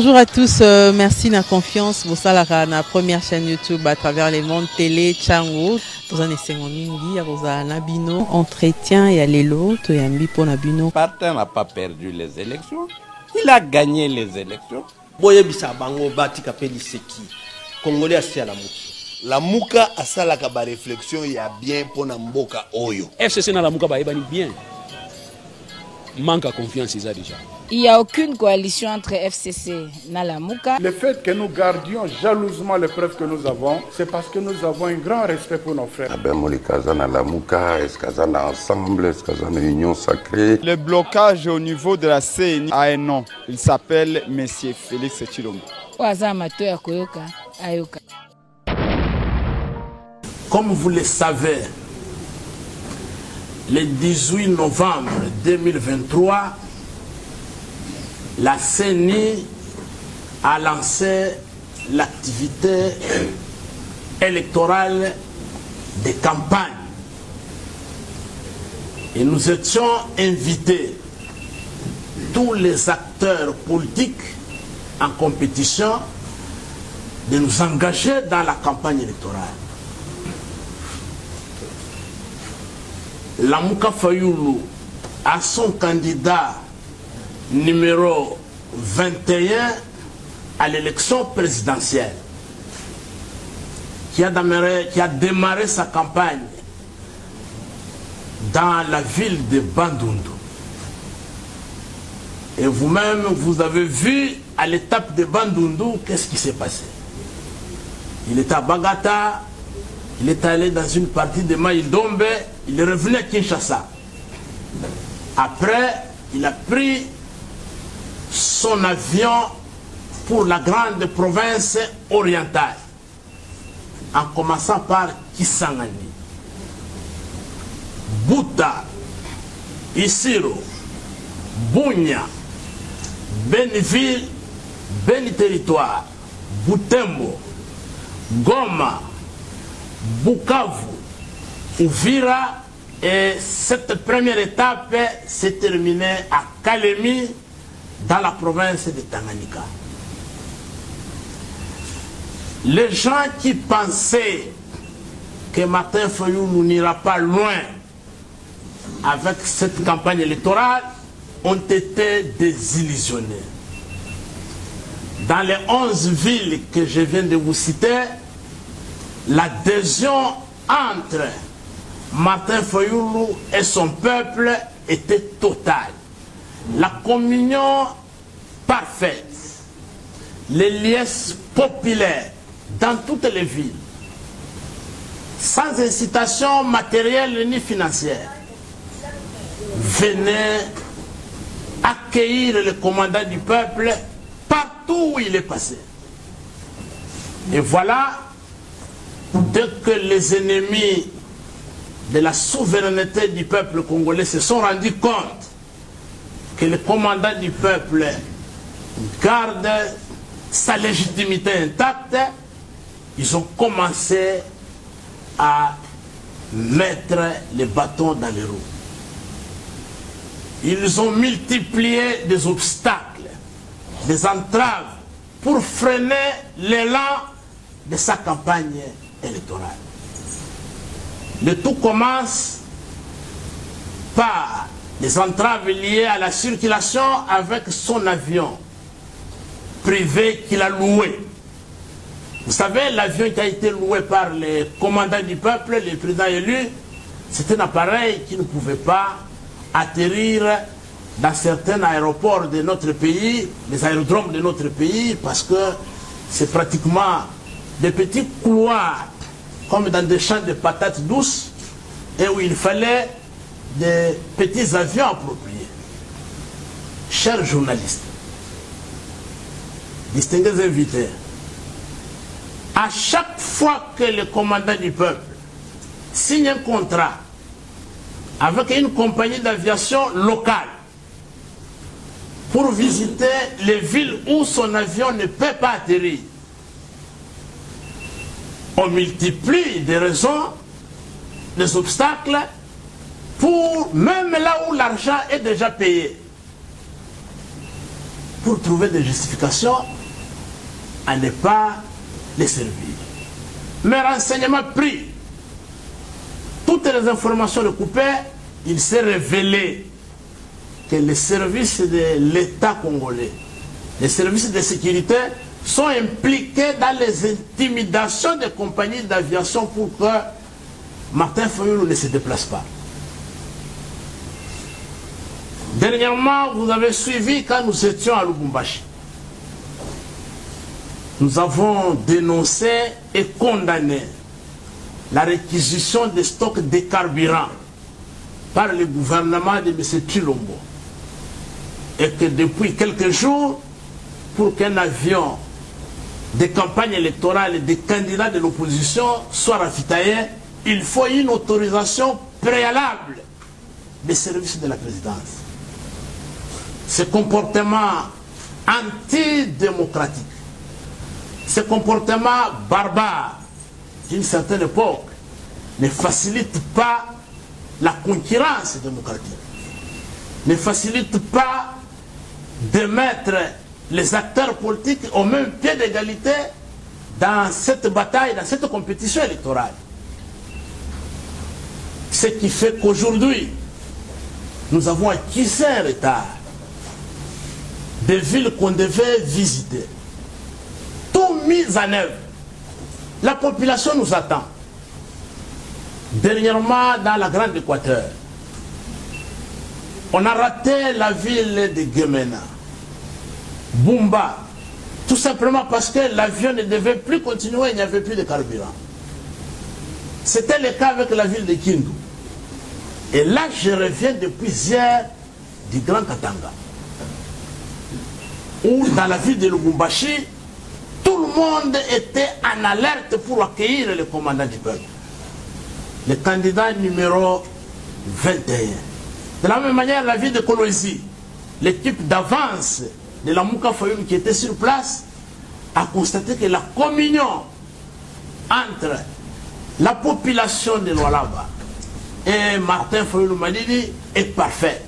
Bonjour à tous, merci de la confiance. Vous savez, la première chaîne YouTube à travers les mondes télé, Tchango. Vous en essayez mingi, vous avez Nabino, entretien et allélo, tu es ambi pour Nabino. Martin n'a pas perdu les élections, il a gagné les élections. Boye bisa bango bati kapeli seki. Congolais asi à la mouka. La mouka a ça la kaba réflexion il y a bien pour na mboka oyo. FCC na la mouka ba ebani bien. Manque à confiance ils a déjà. Il n'y a aucune coalition entre FCC et Nalamouka. Le fait que nous gardions jalousement les preuves que nous avons, c'est parce que nous avons un grand respect pour nos frères. Ensemble, Union sacrée. Le blocage au niveau de la CNI a un nom. Il s'appelle Monsieur Félix Tshilombo. Comme vous le savez, le 18 novembre 2023, la CENI a lancé l'activité électorale de campagne. Et nous étions invités, tous les acteurs politiques en compétition, de nous engager dans la campagne électorale. Lamuka Fayulu a son candidat numéro 21 à l'élection présidentielle, qui a démarré sa campagne dans la ville de Bandundu. Et vous-même, vous avez vu à l'étape de Bandundu, qu'est-ce qui s'est passé. Il était à Bagata, il est allé dans une partie de Maïdombe, il est revenu à Kinshasa. Après, il a pris son avion pour la grande province orientale, en commençant par Kisangani, Buta, Isiro, Bunya, Beniville, Beni Territoire, Butembo, Goma, Bukavu, Uvira, et cette première étape s'est terminée à Kalemi, dans la province de Tanganyika. Les gens qui pensaient que Martin Fayulu n'ira pas loin avec cette campagne électorale ont été désillusionnés. Dans les 11 villes que je viens de vous citer, l'adhésion entre Martin Fayulu et son peuple était totale. La communion parfaite, les liesses populaires dans toutes les villes, sans incitation matérielle ni financière, venaient accueillir le commandant du peuple partout où il est passé. Et voilà, dès que les ennemis de la souveraineté du peuple congolais se sont rendus compte que le commandant du peuple garde sa légitimité intacte, ils ont commencé à mettre les bâtons dans les roues. Ils ont multiplié des obstacles, des entraves pour freiner l'élan de sa campagne électorale. Le tout commence par les entraves liées à la circulation avec son avion privé qu'il a loué. Vous savez, l'avion qui a été loué par les commandants du peuple, les présidents élus, c'est un appareil qui ne pouvait pas atterrir dans certains aéroports de notre pays, les aérodromes de notre pays, parce que c'est pratiquement des petits couloirs, comme dans des champs de patates douces, et où il fallait des petits avions appropriés. Chers journalistes, distingués invités, à chaque fois que le commandant du peuple signe un contrat avec une compagnie d'aviation locale pour visiter les villes où son avion ne peut pas atterrir, on multiplie des raisons, des obstacles, pour même là où l'argent est déjà payé. pour trouver des justifications à ne pas les servir. Mais renseignements pris, toutes les informations recoupées, il s'est révélé que les services de l'État congolais, les services de sécurité, sont impliqués dans les intimidations des compagnies d'aviation pour que Martin Fayulu ne se déplace pas. Dernièrement, vous avez suivi quand nous étions à Lubumbashi. Nous avons dénoncé et condamné la réquisition des stocks de carburant par le gouvernement de M. Tshilombo. Et que depuis quelques jours, pour qu'un avion de campagne électorale des candidats de l'opposition soit ravitaillé, il faut une autorisation préalable des services de la présidence. Ce comportement antidémocratique, ce comportement barbare d'une certaine époque ne facilite pas la concurrence démocratique, ne facilite pas de mettre les acteurs politiques au même pied d'égalité dans cette bataille, dans cette compétition électorale. Ce qui fait qu'aujourd'hui, nous avons acquis un retard des villes qu'on devait visiter. Tout mis en œuvre. La population nous attend. Dernièrement, dans la Grande Équateur, on a raté la ville de Gemena, Bumba, tout simplement parce que l'avion ne devait plus continuer, il n'y avait plus de carburant. C'était le cas avec la ville de Kindu. Et là, je reviens depuis hier du Grand Katanga, où dans la ville de Lubumbashi, tout le monde était en alerte pour accueillir le commandant du peuple, le candidat numéro 21. De la même manière, la ville de Kolwezi, l'équipe d'avance de la Mouka Fayulu qui était sur place, a constaté que la communion entre la population de Lualaba et Martin Fayulu Madidi est parfaite.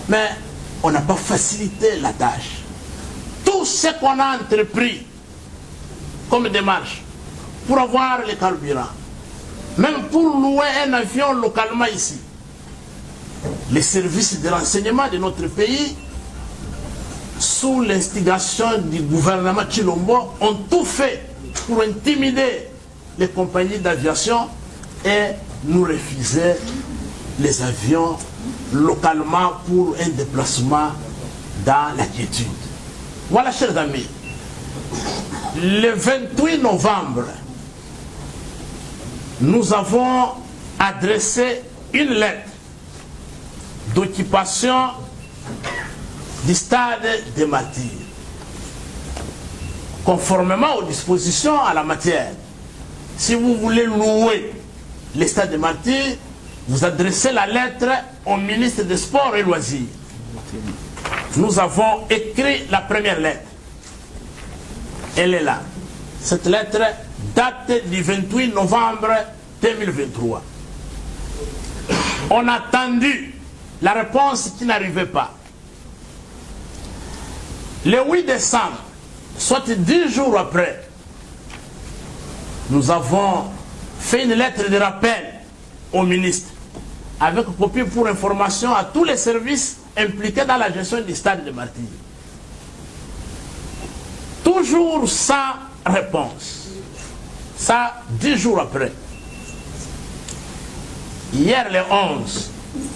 Mais on n'a pas facilité la tâche. Tout ce qu'on a entrepris comme démarche pour avoir le carburant, même pour louer un avion localement ici, les services de renseignement de notre pays, sous l'instigation du gouvernement Tshilombo, ont tout fait pour intimider les compagnies d'aviation et nous refuser les avions localement pour un déplacement dans la quiétude. Voilà, chers amis, le 28 novembre, nous avons adressé une lettre d'occupation du stade des Martyrs, conformément aux dispositions à la matière. Si vous voulez louer le stade des Martyrs, vous adressez la lettre au ministre des Sports et Loisirs. Nous avons écrit la première lettre. Elle est là. Cette lettre date du 28 novembre 2023. On a attendu la réponse qui n'arrivait pas. Le 8 décembre, soit 10 jours après, nous avons fait une lettre de rappel au ministre, avec copie pour information à tous les services impliqués dans la gestion du stade de Martyrs. Toujours sans réponse. Ça, 10 jours après. Hier, le 11,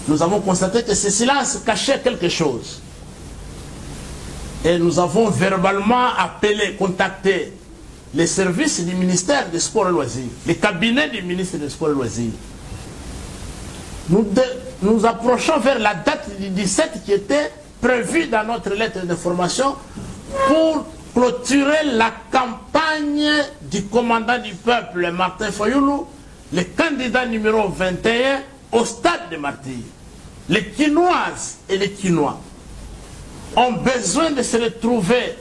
nous avons constaté que ce silence cachait quelque chose. Et nous avons verbalement appelé, contacté les services du ministère des Sports et Loisirs, les cabinets du ministre des Sports et Loisirs. Nous approchons vers la date du 17 qui était prévue dans notre lettre d'information pour clôturer la campagne du commandant du peuple, Martin Fayulu, le candidat numéro 21 au stade de Martyrs. Les Quinoises et les Quinois ont besoin de se retrouver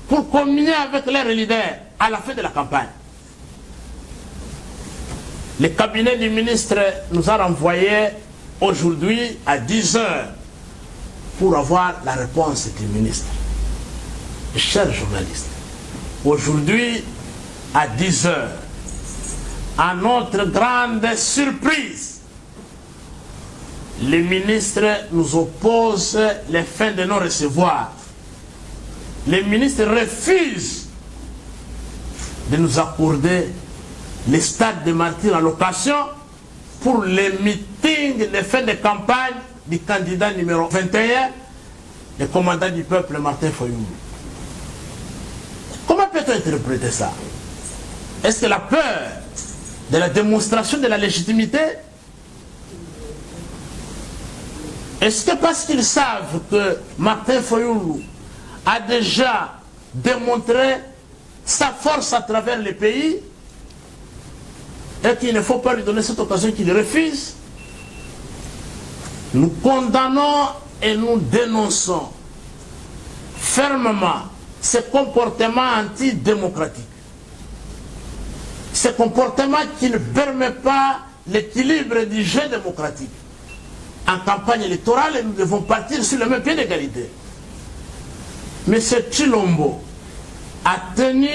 pour communier avec leurs leaders à la fin de la campagne. Le cabinet du ministre nous a renvoyé aujourd'hui à 10 h pour avoir la réponse du ministre. Chers journalistes, aujourd'hui, à 10 h, à notre grande surprise, le ministre nous oppose les fins de non-recevoir. Le ministre refuse de nous accorder le stade de Martyrs en location pour les meetings, les fins de campagne du candidat numéro 21, le commandant du peuple Martin Fayulu. Comment peut-on interpréter ça? Est-ce que la peur de la démonstration de la légitimité? Est-ce que parce qu'ils savent que Martin Fayulu a déjà démontré sa force à travers le pays et qu'il ne faut pas lui donner cette occasion qu'il refuse? Nous condamnons et nous dénonçons fermement ce comportement antidémocratique, ce comportement qui ne permet pas l'équilibre du jeu démocratique. En campagne électorale, nous devons partir sur le même pied d'égalité. M. Tshilombo a tenu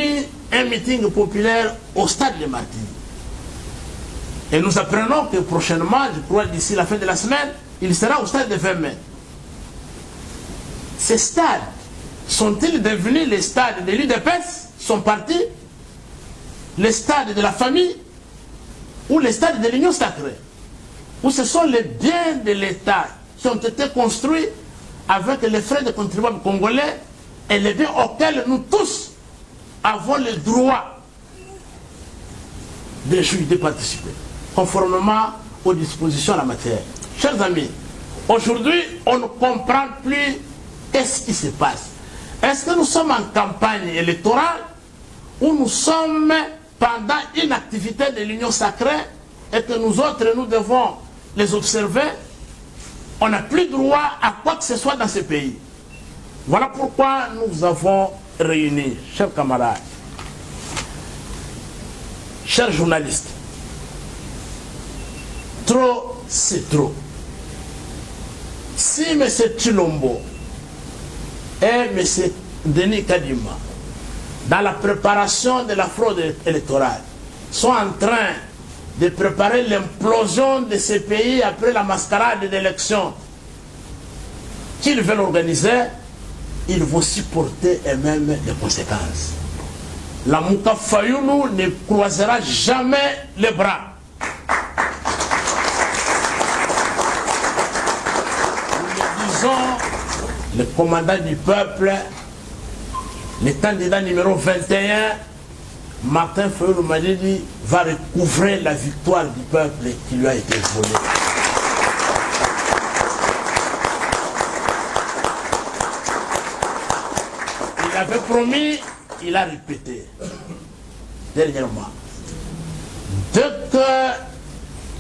un meeting populaire au stade de Martyrs. Et nous apprenons que prochainement, je crois d'ici la fin de la semaine, il sera au stade de 20 mai. Ces stades sont-ils devenus les stades de l'UDPS, son parti, les stades de la famille ou les stades de l'Union sacrée, où ce sont les biens de l'État qui ont été construits avec les frais des contribuables congolais et les biens auxquels nous tous avons le droit de jouir, de participer, conformément aux dispositions en la matière. Chers amis, aujourd'hui, on ne comprend plus qu'est-ce qui se passe. Est-ce que nous sommes en campagne électorale ou nous sommes pendant une activité de l'Union sacrée et que nous autres, nous devons les observer? On n'a plus droit à quoi que ce soit dans ce pays. Voilà pourquoi nous avons réuni, chers camarades, chers journalistes. Trop, c'est trop. Si M. Tshilombo et M. Denis Kadima, dans la préparation de la fraude électorale, sont en train de préparer l'implosion de ce pays après la mascarade d'élections qu'ils veulent organiser, ils vont supporter eux-mêmes les conséquences. La Mouka Fayulu ne croisera jamais les bras. Nous le disons, le commandant du peuple, le candidat numéro 21, Martin Fayulu Madidi, va recouvrer la victoire du peuple qui lui a été volée. Il avait promis, il a répété. Dernièrement, dès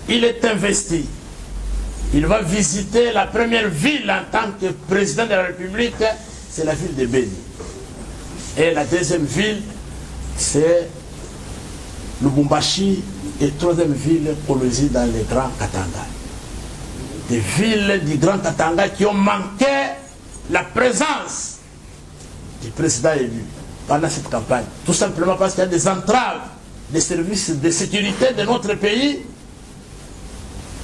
qu'il est investi, il va visiter la première ville en tant que président de la République, c'est la ville de Beni. Et la deuxième ville, c'est Lubumbashi, et troisième ville, Kolwezi dans le Grand Katanga. Des villes du Grand Katanga qui ont manqué la présence du président élu pendant cette campagne. Tout simplement parce qu'il y a des entraves des services de sécurité de notre pays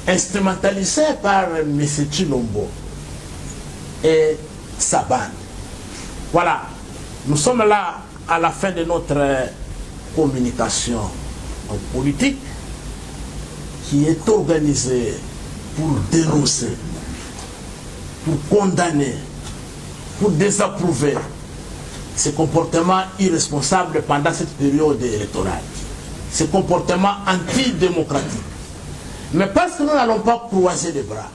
instrumentalisés par M. Tshilombo et sa bande. Voilà, nous sommes là à la fin de notre communication politique qui est organisée pour dénoncer, pour condamner, pour désapprouver ces comportements irresponsables pendant cette période électorale, ces comportements antidémocratiques. Mais parce que nous n'allons pas croiser les bras,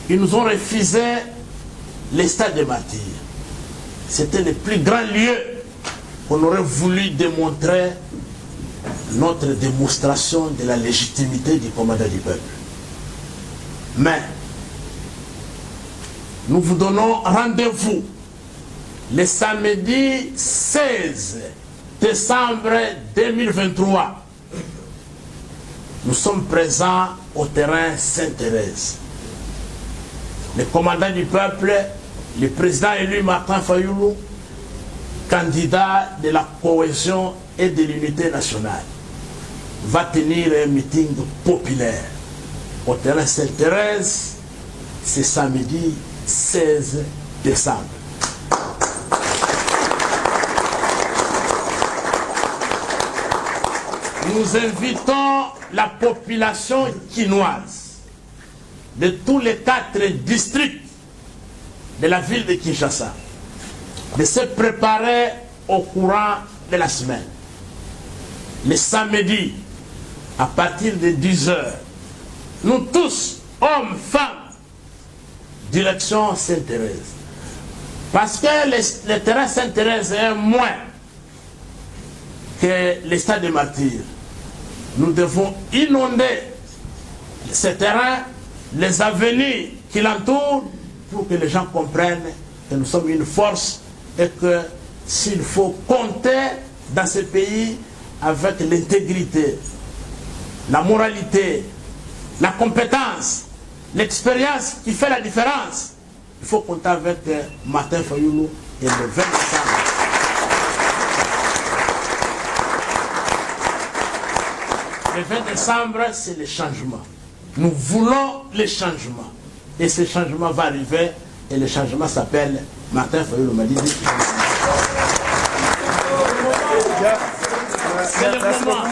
ils nous ont refusé les stades des martyrs. C'était le plus grand lieu qu'on aurait voulu démontrer notre démonstration de la légitimité du commandant du peuple. Mais nous vous donnons rendez-vous le samedi 16 décembre 2023. Nous sommes présents au terrain Sainte-Thérèse. le commandant du peuple, le président élu Martin Fayoulou, candidat de la cohésion et de l'unité nationale, va tenir un meeting populaire au terrain Sainte-Thérèse, c'est samedi 16 décembre. Nous invitons la population quinoise de tous les 4 districts de la ville de Kinshasa de se préparer au courant de la semaine. Le samedi, à partir de 10 h, nous tous, hommes, femmes, direction Sainte-Thérèse. Parce que le terrain Sainte-Thérèse est moins que le stade des Martyrs. Nous devons inonder ce terrain, les avenirs qui l'entourent, pour que les gens comprennent que nous sommes une force et que s'il faut compter dans ce pays avec l'intégrité, la moralité, la compétence, l'expérience qui fait la différence, il faut compter avec Martin Fayoulou et le 20 décembre. Le 20 décembre, c'est le changement. Nous voulons le changement. Et ce changement va arriver. Et le changement s'appelle Martin Fayoulou Malidi. C'est le moment.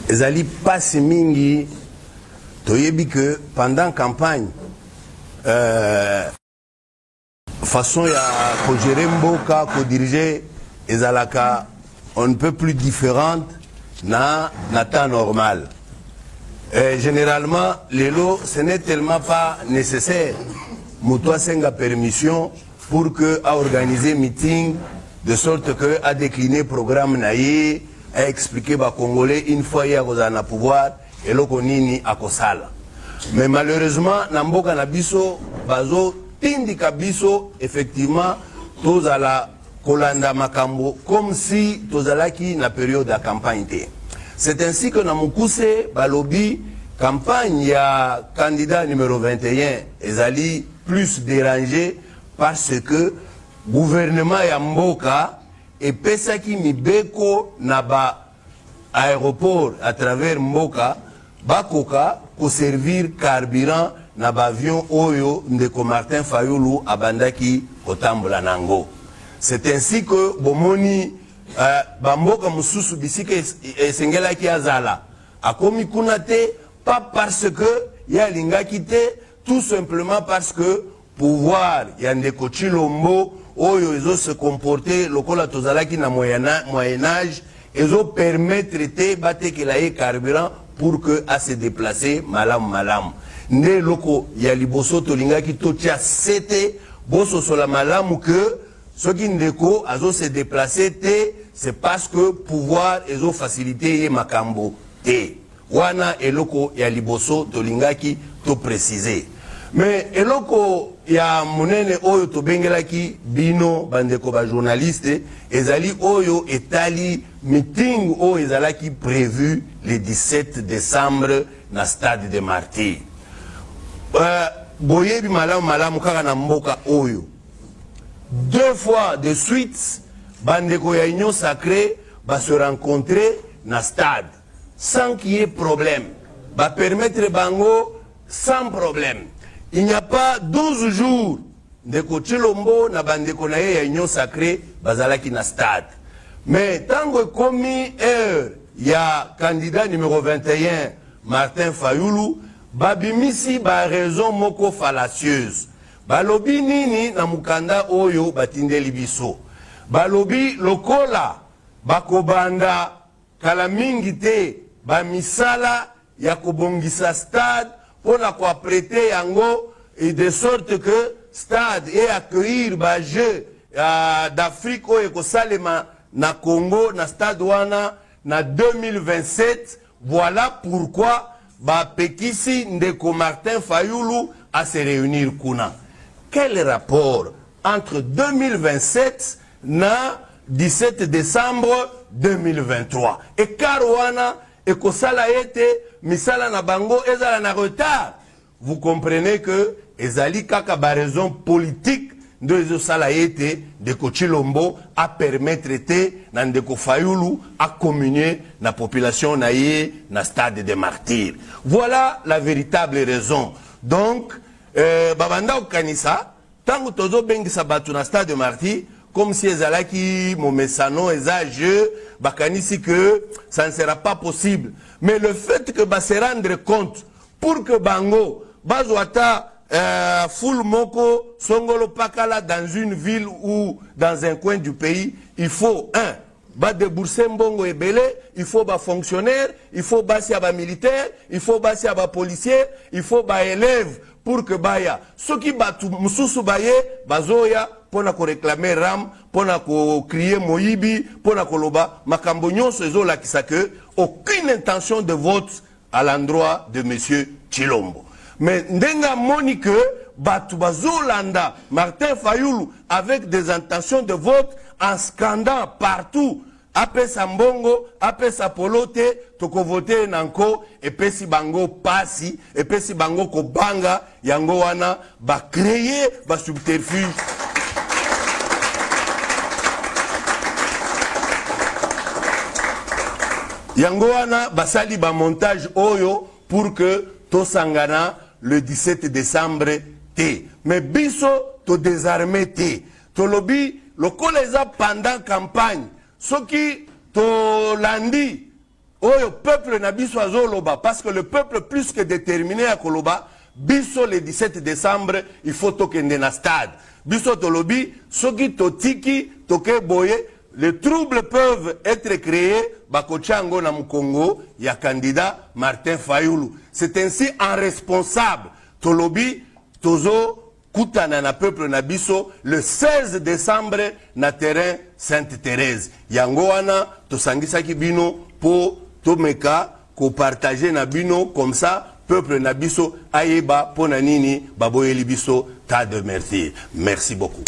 Ezali passe mingi. Toyebi que pendant campagne, façon ya ko gérer mboka, ko diriger ezalaka on ne peut plus différente na temps normal. Généralement, les lots, ce n'est tellement pas nécessaire. Moutoua senga permission pour que à organiser meeting de sorte que à décliner programme naïe, à expliquer aux Congolais une fois y a un pouvoir et l'on nini à Kosala. Mais malheureusement, Namboka Nabiso, Bazo, Tindika Biso, effectivement, tous à la Kolanda Makambo, comme si tous à la qui na période de campagne. C'est ainsi que Namukuse, Balobi, campagne, il y a candidat numéro 21, Ezali plus dérangé parce que gouvernement Yamboka et Pesaki Mibeko Naba aéroport à travers Mboka, Bakoka, pour servir carburant Naba avion Oyo Ndeko Martin Fayoulou Abandaki Otambola Nango. C'est ainsi que Bomoni Bamboka Mususu Bisike Sengela Kiazala a commis Kunate, pas parce que Yalinga quitté, tout simplement parce que pouvoir Yandeko Chilombo Oyo ils ont se comporter lokola tozalaki na Moyen-Âge, ils ont permis de traiter bate que la carburant pour que à se déplacer malam. Ne loko ya liboso tolinga ki totia sete boso sola malam que ceux qui ndeko azo se déplacer c'est parce que pouvoir ils ont facilité makambo te wana eloko ya liboso tolinga ki to préciser. Mais eloko ya monene oyo to bengelaki bino bandeko ba journaliste ezali oyo etali meeting oyo ezalaki prévu le 17 décembre na stade de Martyrs. Boyebi malamu kaka na mboka oyo 2 fois de suite bandeko ya Union Sacrée va se rencontrer na stade sans qu'il y ait problème, va permettre bango sans problème. Il n'y a pas 12 jours de Kochilombo na bandeko na ya Union Sacrée bazalaki na stade. Mais tango komi ya candidat numéro 21 Martin Fayoulou babimisi ba raison moko fallacieuse. Balobi nini na mukanda oyo batindeli biso. Balobi lokola bakobanda kala mingi te ba misala ya kobongisa stade pour la prêter yango et de sorte que stade et accueillir ba jeu d'Afrique ou ekosalema na Congo na stade wana na 2027. Voilà pourquoi ba pekisi ndeko Martin Fayoulou à se réunir kuna. Quel rapport entre 2027 na 17 décembre 2023 et Karwana et Kosala ete misala na bango ezala na retard. Vous comprenez que ezali kaka ba raison politique de ezosala ete ndeko Tshilombo a permettre te na ndeko Fayulu a communier na population na ye na stade des martyrs. Voilà la véritable raison. Donc babanda okanisa tango tozo bengisa batu na stade des martyrs comme si ezalaki momesano eza jeu bakanisi que ça ne sera pas possible. Mais le fait que ba se rendre compte pour que bango bazwata full moko songolo pakala dans une ville ou dans un coin du pays, il faut ba débourser mbongo ebele, il faut ba fonctionnaire, il faut basi aba militaire, il faut basi aba policier, il faut ba élève pour que baya soki batu mususu baye bazoya pona ko réclamer ram, pona ko crier moyibi, pona ko loba makambo nyonso ezola kisake aucune intention de vote à l'endroit de monsieur Tshilombo. Mais ndenga monique batu bazolanda Martin Fayulu avec des intentions de vote en scandant partout. Apesa mbongo, apesa polote, toko vote nanko, epesi bango pasi, epesi bango kobanga, yango wana ba créer ba subterfuge. Yango wana basali ba montage oyo pour que tosangana le 17 décembre T. Mais biso to désarmé T. To lobi lokoleza pendant campagne. Soki to landi oyo peuple na biso azoloba parce que le peuple plus que déterminé à koloba biso le 17 décembre il faut tokende na stade. Biso to lobi soki to tiki toke boye les troubles peuvent être créés bakochango na Mkongo ya candidat Martin Fayulu. C'est ainsi un responsable tolobi tozo kutana na peuple na biso le 16 décembre na terrain Sainte-Thérèse. Yango wana tosangisaki bino po tomeka ko partager na bino comme ça peuple na biso ayeba pona nini baboyeli biso ta de merci. Merci beaucoup.